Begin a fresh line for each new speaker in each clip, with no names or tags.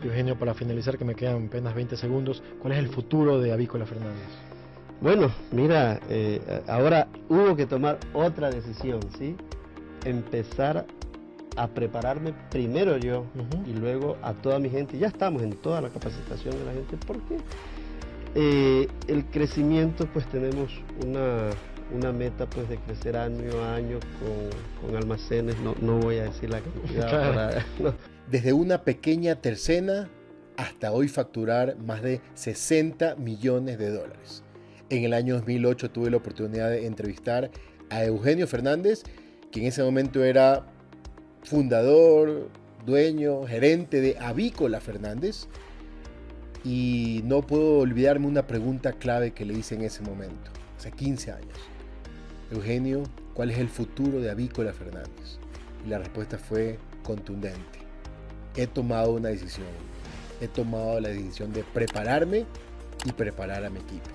Eugenio, para finalizar, que me quedan apenas 20 segundos, ¿cuál es el futuro de Avícola Fernández?
Bueno, mira, ahora hubo que tomar otra decisión, ¿sí? Empezar a prepararme primero yo y luego a toda mi gente. Ya estamos en toda la capacitación de la gente porque el crecimiento, pues tenemos una meta pues de crecer año a año con almacenes, no voy a decir la cantidad.
Claro.
No.
Desde una pequeña tercena hasta hoy facturar más de 60 millones de dólares. En el año 2008 tuve la oportunidad de entrevistar a Eugenio Fernández, que en ese momento era fundador, dueño, gerente de Avícola Fernández. Y no puedo olvidarme una pregunta clave que le hice en ese momento, hace 15 años. Eugenio, ¿cuál es el futuro de Avícola Fernández? Y la respuesta fue contundente. He tomado una decisión. He tomado la decisión de prepararme y preparar a mi equipo.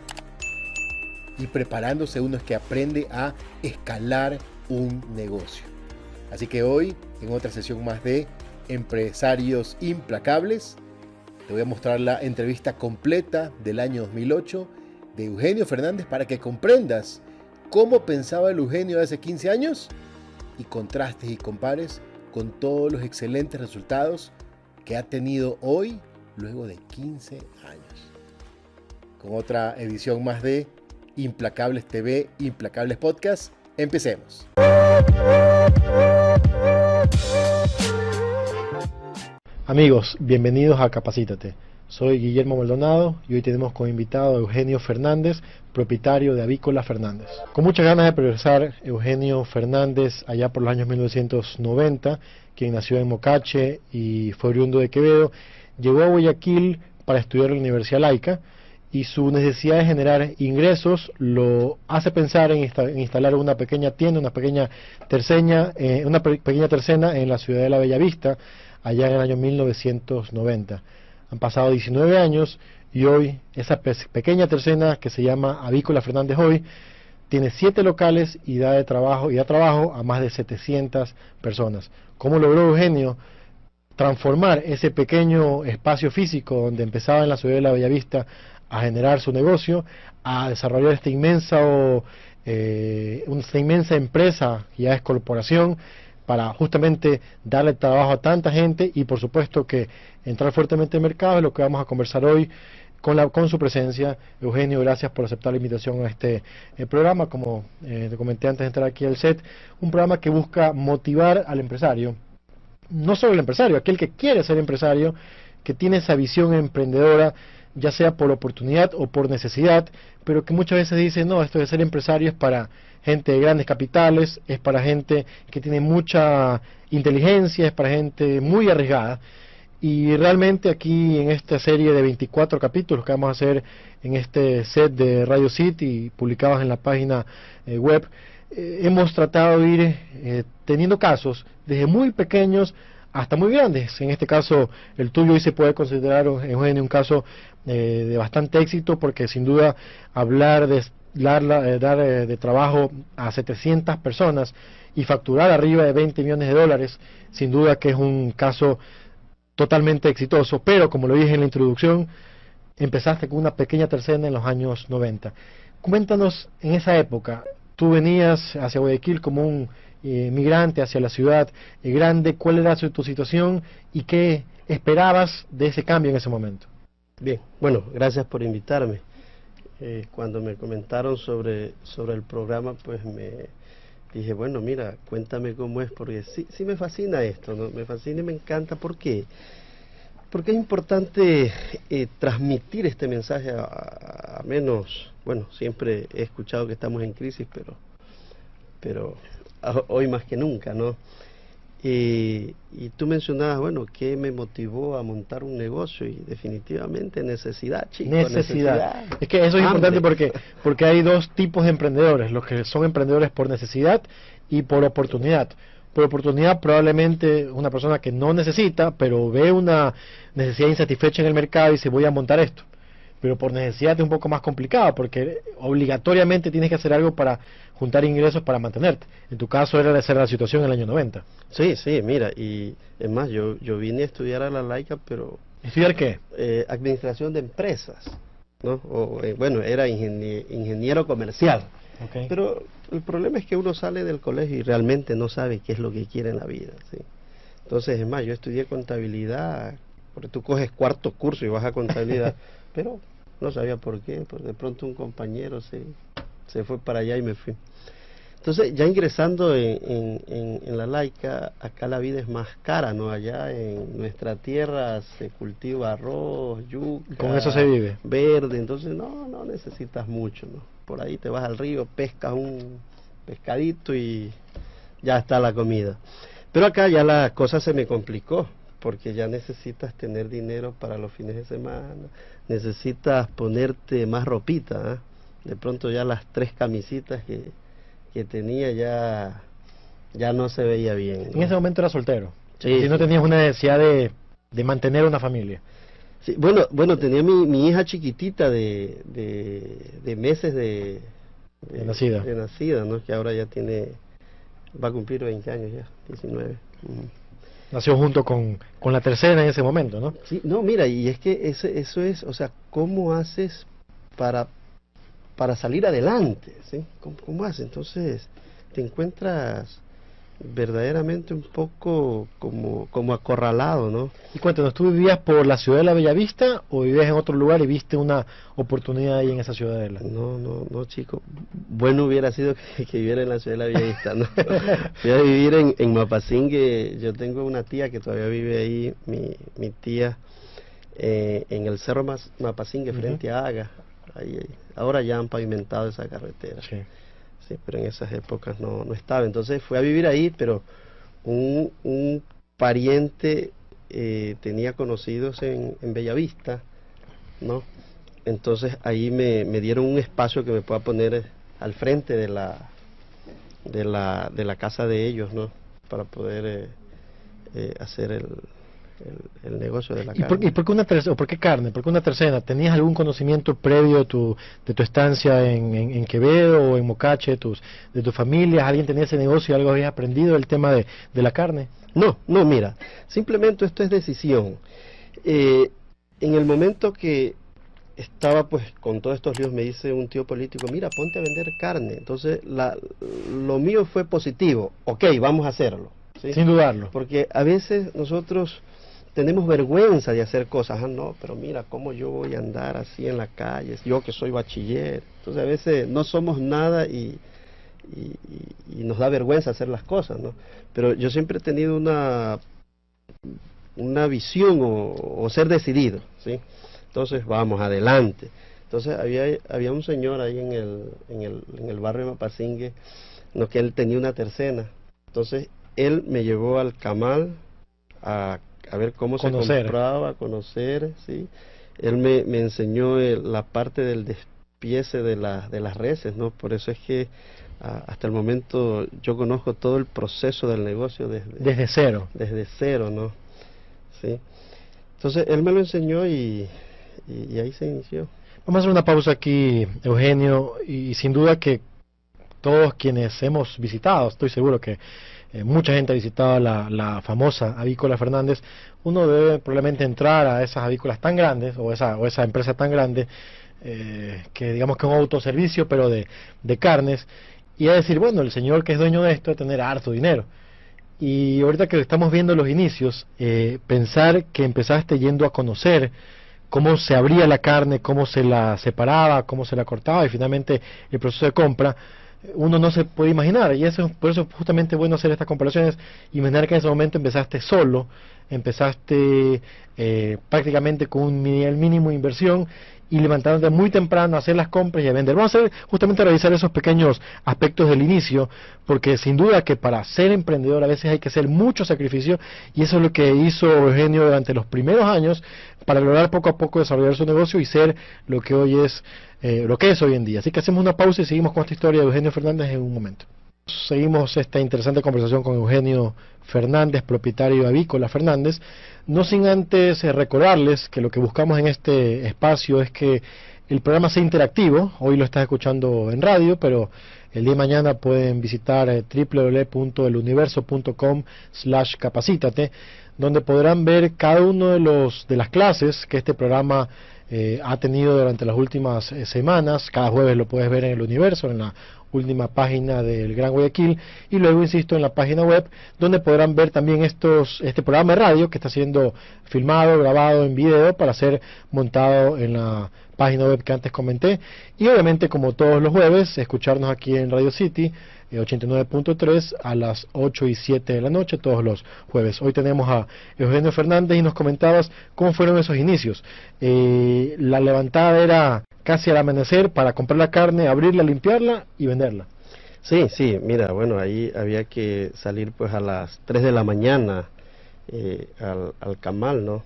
Y preparándose uno es que aprende a escalar un negocio. Así que hoy, en otra sesión más de Empresarios Implacables, te voy a mostrar la entrevista completa del año 2008 de Eugenio Fernández para que comprendas cómo pensaba el Eugenio de hace 15 años y contrastes y compares con todos los excelentes resultados que ha tenido hoy luego de 15 años. Con otra edición más de Implacables TV, Implacables Podcast, empecemos.
Amigos, bienvenidos a Capacítate. Soy Guillermo Maldonado y hoy tenemos como invitado a Eugenio Fernández, propietario de Avícola Fernández. Con muchas ganas de progresar, Eugenio Fernández, allá por los años 1990, quien nació en Mocache y fue oriundo de Quevedo, llegó a Guayaquil para estudiar en la Universidad Laica, y su necesidad de generar ingresos lo hace pensar en instalar una pequeña tienda, una pequeña tercena en la ciudad de La Bellavista, allá en el año 1990. Han pasado 19 años y hoy esa pequeña tercena, que se llama Avícola Fernández hoy, tiene 7 locales y da trabajo a más de 700 personas. ¿Cómo logró Eugenio transformar ese pequeño espacio físico donde empezaba en la ciudad de La Bellavista a generar su negocio, a desarrollar esta inmensa empresa, que ya es corporación, para justamente darle trabajo a tanta gente y por supuesto que entrar fuertemente en el mercado? Es lo que vamos a conversar hoy con su presencia. Eugenio, gracias por aceptar la invitación a este programa. Como te comenté antes de entrar aquí al set, un programa que busca motivar al empresario, no solo el empresario, aquel que quiere ser empresario, que tiene esa visión emprendedora, ya sea por oportunidad o por necesidad, pero que muchas veces dice, no, esto de ser empresario es para gente de grandes capitales, es para gente que tiene mucha inteligencia, es para gente muy arriesgada. Y realmente aquí en esta serie de 24 capítulos que vamos a hacer en este set de Radio City, publicados en la página web, hemos tratado de ir teniendo casos desde muy pequeños hasta muy grandes. En este caso, el tuyo hoy se puede considerar, Eugenio, un caso de bastante éxito, porque sin duda hablar de dar de trabajo a 700 personas y facturar arriba de 20 millones de dólares, sin duda que es un caso totalmente exitoso. Pero como lo dije en la introducción, empezaste con una pequeña tercena en los años 90. Cuéntanos, en esa época, tú venías hacia Guayaquil como un migrante hacia la ciudad grande. ¿Cuál era tu situación y qué esperabas de ese cambio en ese momento?
Bien, bueno, gracias por invitarme. Cuando me comentaron sobre el programa, pues me dije, bueno, mira, cuéntame cómo es, porque sí me fascina esto, ¿no? Me fascina y me encanta. ¿Por qué? Porque es importante transmitir este mensaje a menos, bueno, siempre he escuchado que estamos en crisis, pero hoy más que nunca, ¿no? Y tú mencionabas, bueno, ¿qué me motivó a montar un negocio? Y definitivamente necesidad, chicos.
Necesidad. Es que eso es importante porque hay dos tipos de emprendedores: los que son emprendedores por necesidad y por oportunidad. Por oportunidad, probablemente una persona que no necesita, pero ve una necesidad insatisfecha en el mercado y dice, voy a montar esto. Pero por necesidad es un poco más complicado, porque obligatoriamente tienes que hacer algo para juntar ingresos para mantenerte. En tu caso era esa la situación en el año 90.
Sí, mira, y es más, yo vine a estudiar a la Laica, pero
¿Estudiar qué?
Administración de empresas, ¿no? Bueno, era ingeniero comercial.
Okay.
Pero el problema es que uno sale del colegio y realmente no sabe qué es lo que quiere en la vida, ¿sí? Entonces, es más, yo estudié contabilidad, porque tú coges cuarto curso y vas a contabilidad, pero no sabía por qué, porque de pronto un compañero se fue para allá y me fui. Entonces, ya ingresando en la laica, acá la vida es más cara, ¿no? Allá en nuestra tierra se cultiva arroz, yuca,
Con eso se vive.
Verde, entonces no necesitas mucho, ¿no? Por ahí te vas al río, pescas un pescadito y ya está la comida. Pero acá ya la cosa se me complicó, porque ya necesitas tener dinero para los fines de semana, necesitas ponerte más ropita, ¿eh? De pronto ya las 3 camisitas que tenía ya no se veía bien, ¿no?
En ese momento era soltero.
Sí,
Si no
sí.
tenías una necesidad de mantener una familia.
Sí, bueno, tenía mi hija chiquitita de meses de nacida, ¿no? Que ahora ya va a cumplir 20 años ya, 19.
Nació junto con la tercera en ese momento, ¿no?
Sí, no, mira, y es que eso es, o sea, ¿cómo haces para salir adelante? ¿Sí? ¿Cómo haces? Entonces, te encuentras verdaderamente un poco como acorralado, ¿no?
Y cuéntanos, ¿tú vivías por la ciudad de la Bellavista o vivías en otro lugar y viste una oportunidad ahí en esa ciudadela?
No, chico. Bueno hubiera sido que viviera en la ciudad de la Bellavista, ¿no? Fui a vivir en Mapasingue. Yo tengo una tía que todavía vive ahí, mi tía, en el Cerro Mapasingue, frente a Aga. Ahí. Ahora ya han pavimentado esa carretera. Sí, pero en esas épocas no estaba. Entonces fui a vivir ahí, pero un pariente tenía conocidos en Bellavista, ¿no? Entonces ahí me dieron un espacio que me pueda poner al frente de la casa de ellos, ¿no? Para poder hacer el negocio de la carne.
¿Y por qué por qué carne? ¿Por qué una tercera? ¿Tenías algún conocimiento previo de tu estancia en Quevedo o en Mocache, de tu familia? ¿Alguien tenía ese negocio y algo habías aprendido del tema de la carne?
No, mira, simplemente esto es decisión. En el momento que estaba pues con todos estos líos, me dice un tío político, mira, ponte a vender carne. Entonces lo mío fue positivo, ok, vamos a hacerlo, ¿sí?
Sin dudarlo.
Porque a veces nosotros tenemos vergüenza de hacer cosas. No, pero mira, ¿cómo yo voy a andar así en la calle? Yo que soy bachiller. Entonces a veces no somos nada y nos da vergüenza hacer las cosas, ¿no? Pero yo siempre he tenido una visión o ser decidido, ¿sí? Entonces vamos, adelante. Entonces había un señor ahí en el barrio de Mapasingue, ¿no? Que él tenía una tercena. Entonces él me llevó al Camal a ver cómo se compraba, a conocer, ¿sí? Él me enseñó la parte del despiece de las reses, ¿no? Por eso es que hasta el momento yo conozco todo el proceso del negocio
desde cero.
Desde cero, ¿no? Sí. Entonces él me lo enseñó y ahí se inició.
Vamos a hacer una pausa aquí, Eugenio, y sin duda que todos quienes hemos visitado, estoy seguro que mucha gente ha visitado la famosa Avícola Fernández, uno debe probablemente entrar a esas avícolas tan grandes, o esa empresa tan grande, que digamos que es un autoservicio, pero de carnes, y a decir, bueno, el señor que es dueño de esto debe tener harto dinero. Y ahorita que estamos viendo los inicios, pensar que empezaste yendo a conocer cómo se abría la carne, cómo se la separaba, cómo se la cortaba, y finalmente el proceso de compra, uno no se puede imaginar, y por eso es justamente bueno hacer estas comparaciones, imaginar que en ese momento empezaste solo, empezaste prácticamente con un nivel mínimo de inversión, y levantándote muy temprano a hacer las compras y a vender. Vamos a hacer justamente a revisar esos pequeños aspectos del inicio, porque sin duda que para ser emprendedor a veces hay que hacer mucho sacrificio, y eso es lo que hizo Eugenio durante los primeros años para lograr poco a poco desarrollar su negocio y ser lo que hoy es, lo que es hoy en día. Así que hacemos una pausa y seguimos con esta historia de Eugenio Fernández en un momento. Seguimos esta interesante conversación con Eugenio Fernández, propietario de Avícola Fernández, no sin antes recordarles que lo que buscamos en este espacio es que el programa sea interactivo. Hoy lo estás escuchando en radio, pero el día de mañana pueden visitar www.eluniverso.com/capacítate, donde podrán ver cada uno de las clases que este programa ha tenido durante las últimas semanas. Cada jueves lo puedes ver en El Universo, en la última página del Gran Guayaquil, y luego, insisto, en la página web, donde podrán ver también este programa de radio que está siendo filmado, grabado en video para ser montado en la página web que antes comenté, y obviamente, como todos los jueves, escucharnos aquí en Radio City 89.3 a las 8 y 7 de la noche todos los jueves. Hoy tenemos a Eugenio Fernández y nos comentabas cómo fueron esos inicios. La levantada era casi al amanecer para comprar la carne, abrirla, limpiarla y venderla.
Sí, sí, mira, bueno, ahí había que salir pues a las 3 de la mañana al camal, ¿no?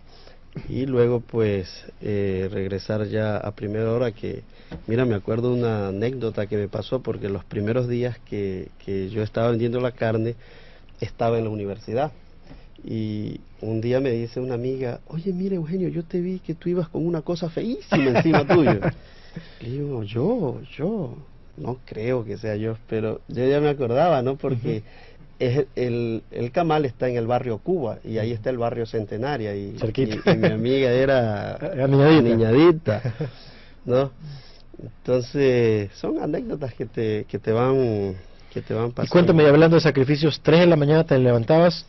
Y luego pues regresar ya a primera hora, que mira, me acuerdo una anécdota que me pasó, porque los primeros días que yo estaba vendiendo la carne estaba en la universidad, y un día me dice una amiga: oye, mira, Eugenio, yo te vi que tú ibas con una cosa feísima encima tuyo. Le digo: yo no creo que sea yo, pero yo ya me acordaba, ¿no? Porque el camal está en el barrio Cuba, y ahí está el barrio Centenaria, y mi amiga era niñadita, ¿no? Entonces son anécdotas que te van pasando.
Y cuéntame, hablando de sacrificios, 3 de la mañana te levantabas,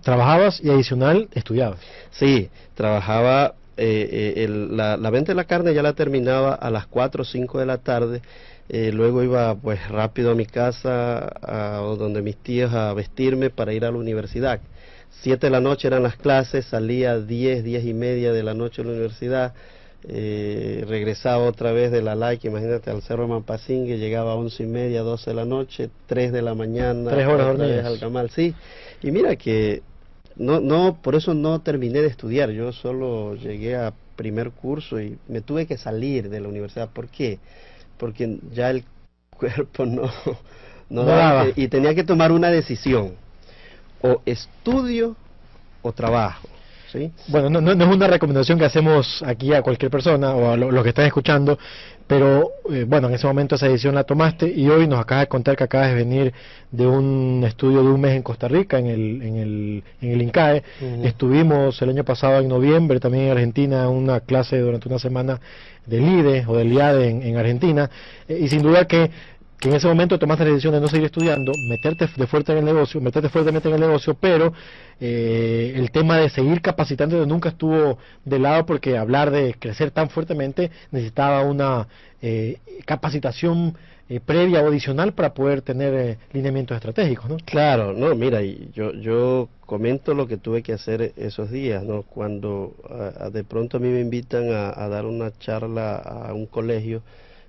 trabajabas y adicional estudiabas.
Sí, trabajaba, la venta de la carne ya la terminaba a las 4 o 5 de la tarde. Luego iba pues rápido a mi casa, donde mis tíos, a vestirme para ir a la universidad. 7 de la noche eran las clases, salía 10 y media de la noche a la universidad, regresaba otra vez de la Like, imagínate, al Cerro Mampasingue, llegaba a 11 y media, 12 de la noche, 3 de la mañana,
3 horas
otra vez
dormidas
al camal, sí. Y mira que por eso no terminé de estudiar, yo solo llegué a primer curso y me tuve que salir de la universidad. ¿Por qué? Porque ya el cuerpo no daba, y tenía que tomar una decisión: o estudio o trabajo, ¿sí?
Bueno, no es una recomendación que hacemos aquí a cualquier persona o a los que están escuchando, pero bueno, en ese momento esa decisión la tomaste, y hoy nos acabas de contar que acabas de venir de un estudio de un mes en Costa Rica, en el INCAE. Estuvimos el año pasado en noviembre también en Argentina, en una clase durante una semana del IDE o del IADE en Argentina, y sin duda que en ese momento tomaste la decisión de no seguir estudiando, meterte fuertemente en el negocio, pero el tema de seguir capacitando nunca estuvo de lado, porque hablar de crecer tan fuertemente necesitaba una capacitación previa o adicional para poder tener lineamientos estratégicos, ¿no?
Claro, no, mira, y yo comento lo que tuve que hacer esos días, ¿no? Cuando de pronto a mí me invitan a dar una charla a un colegio,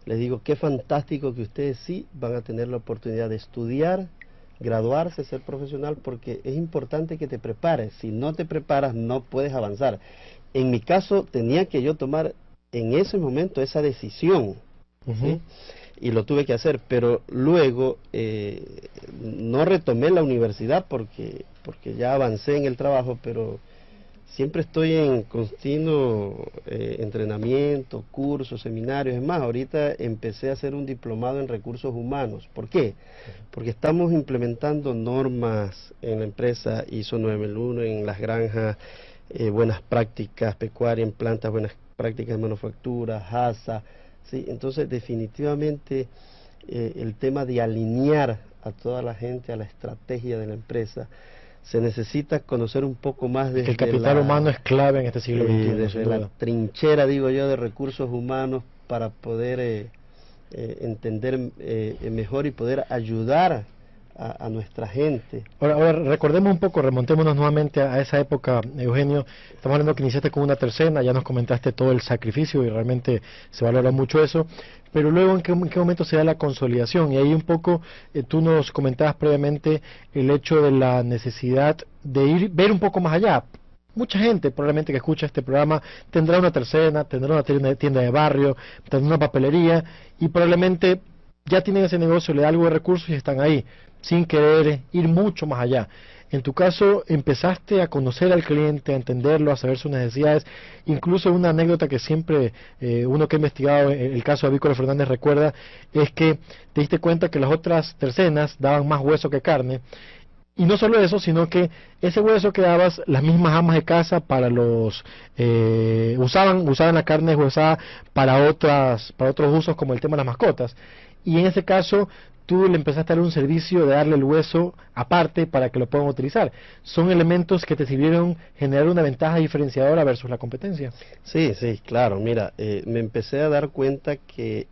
les digo: qué fantástico que ustedes sí van a tener la oportunidad de estudiar, graduarse, ser profesional, porque es importante que te prepares. Si no te preparas, no puedes avanzar. En mi caso, tenía que yo tomar en ese momento esa decisión, ¿sí? Y lo tuve que hacer, pero luego no retomé la universidad porque ya avancé en el trabajo, pero siempre estoy en continuo entrenamiento, cursos, seminarios. Es más, ahorita empecé a hacer un diplomado en recursos humanos. ¿Por qué? Porque estamos implementando normas en la empresa ISO 9001, en las granjas, buenas prácticas pecuarias, en plantas, buenas prácticas de manufactura, HACCP, ¿sí? Entonces, definitivamente, el tema de alinear a toda la gente a la estrategia de la empresa, se necesita conocer un poco más de
el capital humano es clave en este siglo XXI.
Desde la trinchera, digo yo, de recursos humanos, para poder entender mejor y poder ayudar a nuestra gente.
Ahora recordemos un poco, remontémonos nuevamente a esa época, Eugenio. Estamos hablando que iniciaste con una tercena, ya nos comentaste todo el sacrificio y realmente se valora mucho eso, pero luego ¿en qué momento se da la consolidación? Y ahí un poco tú nos comentabas previamente el hecho de la necesidad de ver un poco más allá. Mucha gente probablemente que escucha este programa tendrá una tercena, tendrá una tienda de barrio, tendrá una papelería, y probablemente ya tienen ese negocio, le da algo de recursos y están ahí, sin querer ir mucho más allá. En tu caso, empezaste a conocer al cliente, a entenderlo, a saber sus necesidades. Incluso una anécdota que siempre uno que ha investigado el caso de Avícola Fernández recuerda, es que te diste cuenta que las otras tercenas daban más hueso que carne, Y no solo eso, sino que ese hueso que dabas, las mismas amas de casa para los usaban la carne huesada para otros usos, como el tema de las mascotas. Y en ese caso tú le empezaste a dar un servicio de darle el hueso aparte para que lo puedan utilizar. Son elementos que te sirvieron generar una ventaja diferenciadora versus la competencia.
Sí, sí, claro. Mira, me empecé a dar cuenta que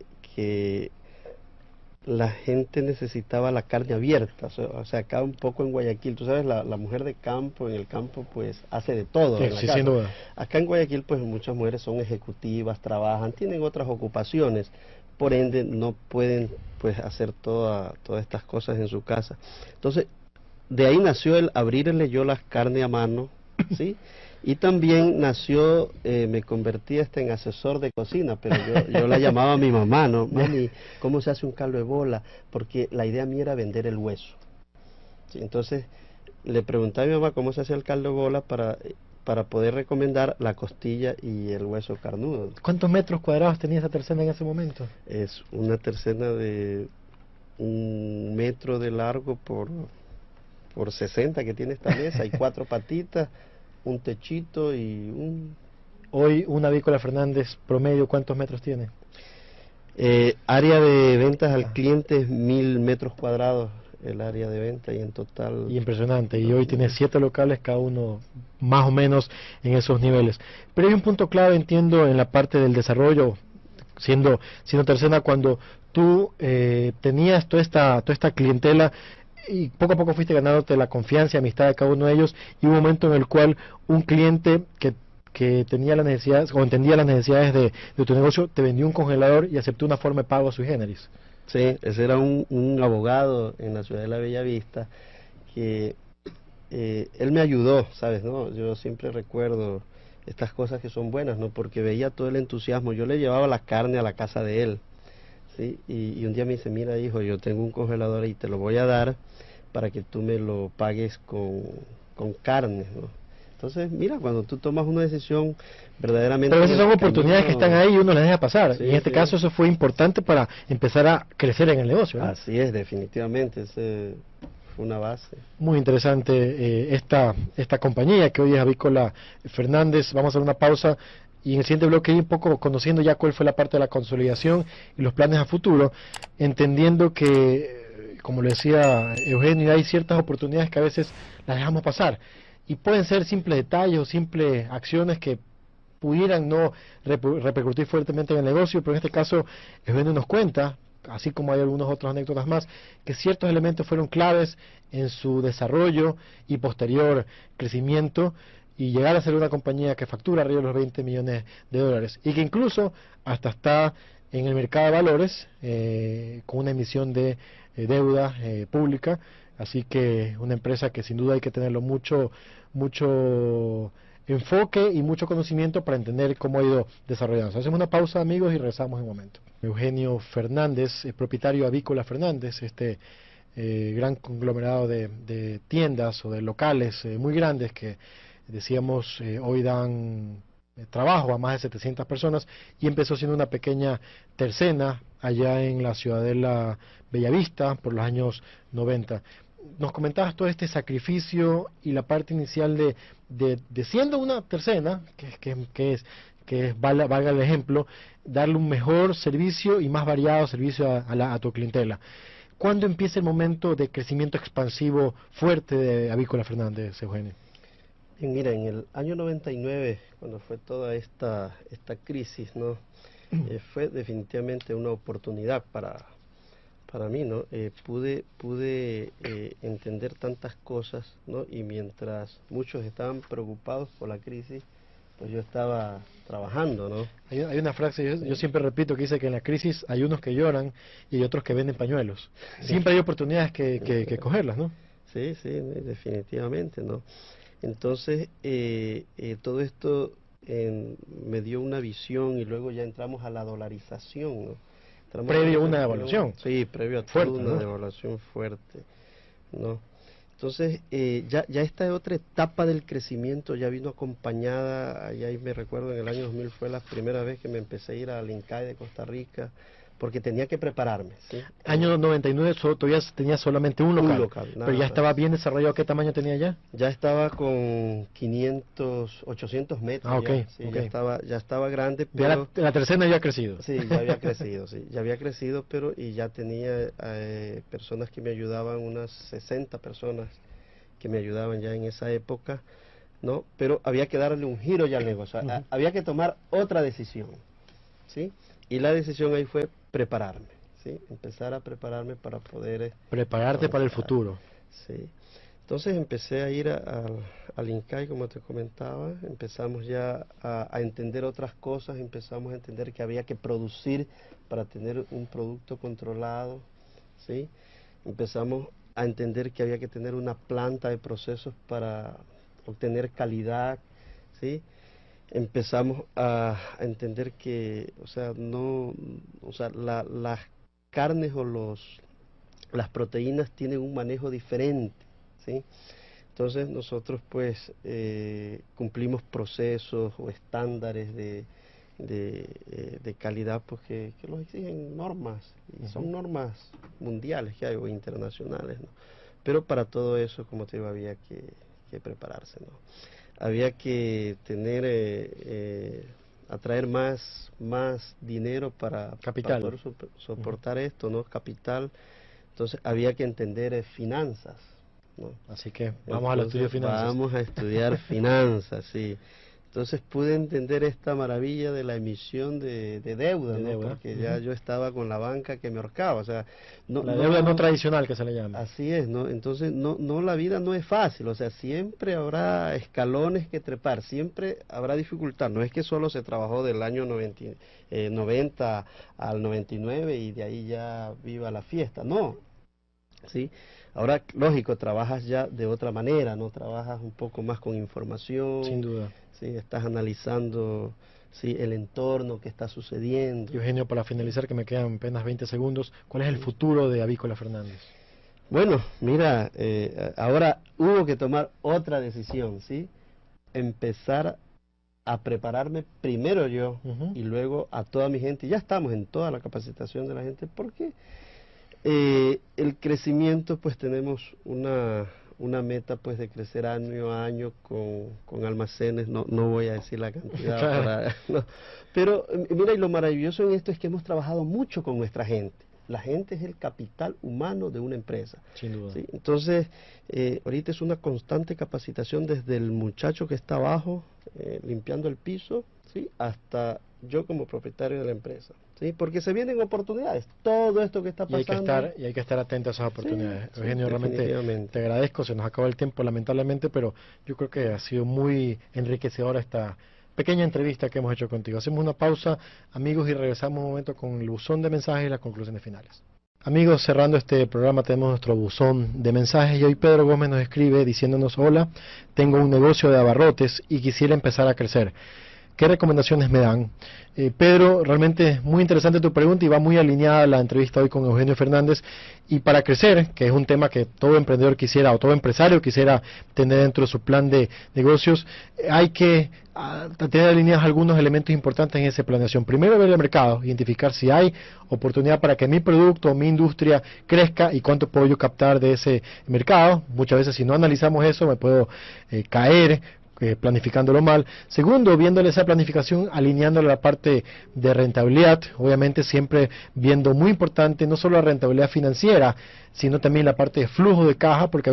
la gente necesitaba la carne abierta. O sea, acá un poco en Guayaquil, tú sabes, la mujer de campo, en el campo, pues hace de todo
Sí,
en la
sí,
casa.
sin duda.
Acá en Guayaquil, pues muchas mujeres son ejecutivas, trabajan, tienen otras ocupaciones, por ende no pueden pues hacer todas estas cosas en su casa. Entonces, de ahí nació el abrirle yo las carnes a mano, ¿sí? Y también nació, me convertí en asesor de cocina, pero yo la llamaba a mi mamá, ¿no? Mami, ¿cómo se hace un caldo de bola? Porque la idea mía era vender el hueso. ¿Sí? Entonces, le pregunté a mi mamá cómo se hace el caldo de bola para poder recomendar la costilla y el hueso carnudo.
¿Cuántos metros cuadrados tenía esa tercera en ese momento?
Es una tercena de 1 metro de largo por 60 que tiene esta mesa, hay 4 patitas, un techito y
Hoy una avícola Fernández promedio, ¿cuántos metros tiene?
Área de ventas al cliente es 1000 metros cuadrados el área de venta y en total...
Y impresionante, y hoy tiene 7 locales, cada uno más o menos en esos niveles. Pero hay un punto clave, entiendo, en la parte del desarrollo, siendo tercera, cuando tú tenías toda esta clientela, y poco a poco fuiste ganándote la confianza y amistad de cada uno de ellos, y hubo un momento en el cual un cliente que tenía las necesidades o entendía las necesidades de tu negocio te vendió un congelador y aceptó una forma de pago sui generis.
Sí, ese era un abogado en la ciudad de la Bellavista que él me ayudó, ¿sabes? ¿No? Yo siempre recuerdo estas cosas que son buenas, ¿no? Porque veía todo el entusiasmo. Yo le llevaba la carne a la casa de él, ¿sí? Y un día me dice, mira hijo, yo tengo un congelador y te lo voy a dar para que tú me lo pagues con carne, ¿no? Entonces, mira, cuando tú tomas una decisión verdaderamente...
Pero esas son oportunidades que están ahí y uno las deja pasar.
Sí,
y en este caso eso fue importante para empezar a crecer en el negocio, ¿no?
Así es, definitivamente, ese fue una base.
Muy interesante esta compañía que hoy es Avícola Fernández. Vamos a hacer una pausa y en el siguiente bloque ir un poco conociendo ya cuál fue la parte de la consolidación y los planes a futuro, entendiendo que, como le decía Eugenio, hay ciertas oportunidades que a veces las dejamos pasar. Y pueden ser simples detalles o simples acciones que pudieran no repercutir fuertemente en el negocio, pero en este caso Eugenio nos cuenta, así como hay algunas otras anécdotas más, que ciertos elementos fueron claves en su desarrollo y posterior crecimiento y llegar a ser una compañía que factura arriba de los 20 millones de dólares y que incluso hasta está en el mercado de valores con una emisión de deuda pública. Así que una empresa que sin duda hay que tenerlo mucho enfoque y mucho conocimiento para entender cómo ha ido desarrollándose. Hacemos una pausa, amigos, y regresamos en un momento. Eugenio Fernández, propietario de Avícola Fernández, gran conglomerado de tiendas o de locales muy grandes que decíamos hoy dan trabajo a más de 700 personas, y empezó siendo una pequeña tercena allá en la Ciudadela Bellavista por los años 90. Nos comentabas todo este sacrificio y la parte inicial de siendo una tercena, que es valga el ejemplo, darle un mejor servicio y más variado servicio a tu clientela. ¿Cuándo empieza el momento de crecimiento expansivo fuerte de Avícola Fernández, Eugenio?
Bien, mira, en el año 99, cuando fue toda esta crisis, ¿no? Fue definitivamente una oportunidad para mí, ¿no? Pude entender tantas cosas, ¿no? Y mientras muchos estaban preocupados por la crisis, pues yo estaba trabajando, ¿no?
Hay una frase, yo siempre repito, que dice que en la crisis hay unos que lloran y hay otros que venden pañuelos. Siempre hay oportunidades que cogerlas, ¿no?
Sí, sí, definitivamente, ¿no? Entonces, todo esto me dio una visión y luego ya entramos a la dolarización, ¿no?
Previo a una devaluación.
Sí, previo a
fuerte,
una
¿no?
devaluación fuerte, ¿no? Entonces, ya esta otra etapa del crecimiento ya vino acompañada, allá me recuerdo en el año 2000 fue la primera vez que me empecé a ir al INCAE de Costa Rica porque tenía que prepararme. ¿Sí?
Año 99 todavía tenía solamente un local,
nada
pero ya
más.
estaba bien desarrollado. ¿Qué tamaño tenía ya?
Ya estaba con 500, 800 metros.
Ah, ok,
ya, sí,
ok.
ya estaba grande,
Ya
pero...
la tercera había crecido.
Sí, ya había crecido, sí, ya había crecido, pero y ya tenía personas que me ayudaban, unas 60 personas que me ayudaban ya en esa época, ¿no? Pero había que darle un giro ya al negocio, había que tomar otra decisión, ¿sí? Y la decisión ahí fue prepararme, ¿sí? Empezar a prepararme para poder...
Prepararte para el futuro.
Sí. Entonces empecé a ir al INCAI, como te comentaba, empezamos ya a entender otras cosas, empezamos a entender que había que producir para tener un producto controlado, ¿sí? Empezamos a entender que había que tener una planta de procesos para obtener calidad, ¿sí? Empezamos a entender que, o sea, las carnes o las proteínas tienen un manejo diferente, ¿sí? Entonces nosotros pues cumplimos procesos o estándares de calidad pues que los exigen normas, y son normas mundiales que hay o internacionales, ¿no? Pero para todo eso, como te digo, había que prepararse, ¿no? Había que atraer más dinero para poder soportar esto, ¿no? Capital. Entonces había que entender finanzas, ¿no?
Así que vamos al estudio de finanzas.
Vamos a estudiar finanzas, sí. Entonces pude entender esta maravilla de la emisión de deuda, ¿no? Porque ya yo estaba con la banca que me ahorcaba, o sea...
la deuda no tradicional que se le llama.
Así es, ¿no? Entonces la vida no es fácil, o sea, siempre habrá escalones que trepar, siempre habrá dificultad, no es que solo se trabajó del año 90 al 99 y de ahí ya viva la fiesta, no, ¿sí? Ahora, lógico, trabajas ya de otra manera, ¿no? Trabajas un poco más con información.
Sin duda.
Sí, estás analizando, sí, el entorno que está sucediendo.
Eugenio, para finalizar, que me quedan apenas 20 segundos, ¿cuál es el futuro de Avícola Fernández?
Bueno, mira, ahora hubo que tomar otra decisión, ¿sí? Empezar a prepararme primero yo y luego a toda mi gente. Ya estamos en toda la capacitación de la gente porque el crecimiento, pues tenemos una meta pues de crecer año a año con almacenes, no voy a decir la cantidad, pero mira, y lo maravilloso en esto es que hemos trabajado mucho con nuestra gente. La gente es el capital humano de una empresa.
Sin duda.
¿Sí? Entonces, ahorita es una constante capacitación desde el muchacho que está abajo, limpiando el piso, ¿sí? Hasta yo como propietario de la empresa. ¿Sí? Porque se vienen oportunidades, todo esto que está pasando.
Y hay que estar atento a esas oportunidades.
Sí,
Eugenio, realmente te agradezco, se nos acabó el tiempo lamentablemente, pero yo creo que ha sido muy enriquecedora esta pequeña entrevista que hemos hecho contigo. Hacemos una pausa, amigos, y regresamos un momento con el buzón de mensajes y las conclusiones finales. Amigos, cerrando este programa tenemos nuestro buzón de mensajes y hoy Pedro Gómez nos escribe diciéndonos: hola, tengo un negocio de abarrotes y quisiera empezar a crecer. ¿Qué recomendaciones me dan? Pedro, realmente es muy interesante tu pregunta y va muy alineada a la entrevista hoy con Eugenio Fernández. Y para crecer, que es un tema que todo emprendedor quisiera o todo empresario quisiera tener dentro de su plan de negocios, hay que tener alineados algunos elementos importantes en esa planeación. Primero, ver el mercado, identificar si hay oportunidad para que mi producto o mi industria crezca y cuánto puedo yo captar de ese mercado. Muchas veces si no analizamos eso me puedo caer planificándolo mal. Segundo, viéndole esa planificación, alineándole la parte de rentabilidad, obviamente siempre viendo muy importante no solo la rentabilidad financiera, sino también la parte de flujo de caja, porque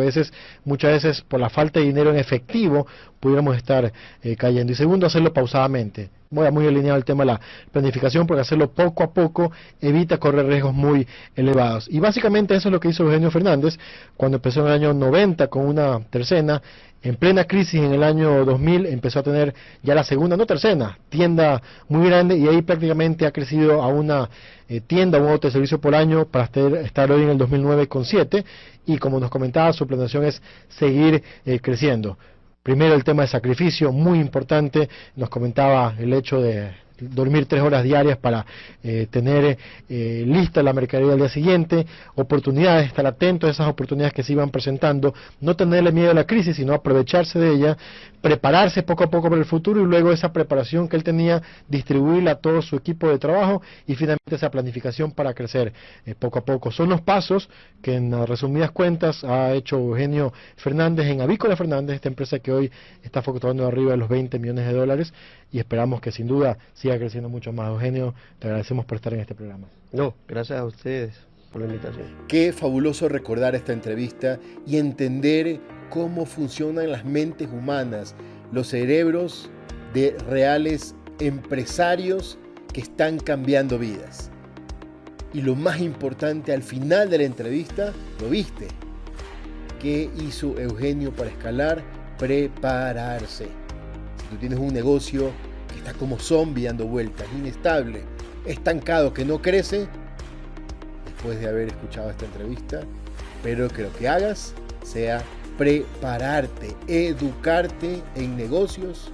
muchas veces por la falta de dinero en efectivo pudiéramos estar cayendo. Y segundo, hacerlo pausadamente. Muy alineado el tema de la planificación, porque hacerlo poco a poco evita correr riesgos muy elevados. Y básicamente eso es lo que hizo Eugenio Fernández cuando empezó en el año 90 con una tercena. En plena crisis en el año 2000 empezó a tener ya la segunda, no tercena, tienda muy grande, y ahí prácticamente ha crecido a una tienda, un auto de servicio por año para estar hoy en el 2009 con 7, y como nos comentaba, su planeación es seguir creciendo. Primero el tema de sacrificio, muy importante, nos comentaba el hecho de dormir 3 horas diarias para tener lista la mercadería del día siguiente, oportunidades, estar atento a esas oportunidades que se iban presentando, no tenerle miedo a la crisis, sino aprovecharse de ella, prepararse poco a poco para el futuro y luego esa preparación que él tenía, distribuirla a todo su equipo de trabajo y finalmente esa planificación para crecer poco a poco. Son los pasos que en las resumidas cuentas ha hecho Eugenio Fernández en Avícola Fernández, esta empresa que hoy está facturando arriba de los $20 millones y esperamos que sin duda siga creciendo mucho más. Eugenio, te agradecemos por estar en este programa.
No, gracias a ustedes por la invitación.
Qué fabuloso recordar esta entrevista y entender cómo funcionan las mentes humanas, los cerebros de reales empresarios que están cambiando vidas. Y lo más importante, al final de la entrevista, lo viste. ¿Qué hizo Eugenio para escalar? Prepararse. Si tú tienes un negocio que está como zombie dando vueltas, inestable, estancado, que no crece, después de haber escuchado esta entrevista, espero que lo que hagas sea prepararte, educarte en negocios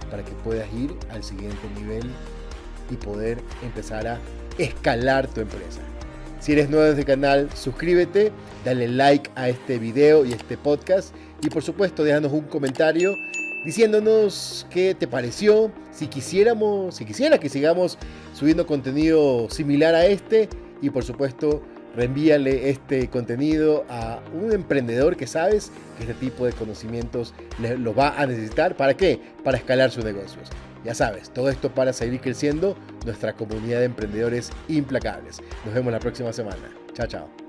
para que puedas ir al siguiente nivel y poder empezar a escalar tu empresa. Si eres nuevo en este canal, suscríbete, dale like a este video y este podcast y por supuesto déjanos un comentario diciéndonos qué te pareció, si quisiera que sigamos subiendo contenido similar a este y por supuesto reenvíale este contenido a un emprendedor que sabes que este tipo de conocimientos lo va a necesitar. ¿Para qué? Para escalar sus negocios. Ya sabes, todo esto para seguir creciendo nuestra comunidad de emprendedores implacables. Nos vemos la próxima semana. Chao, chao.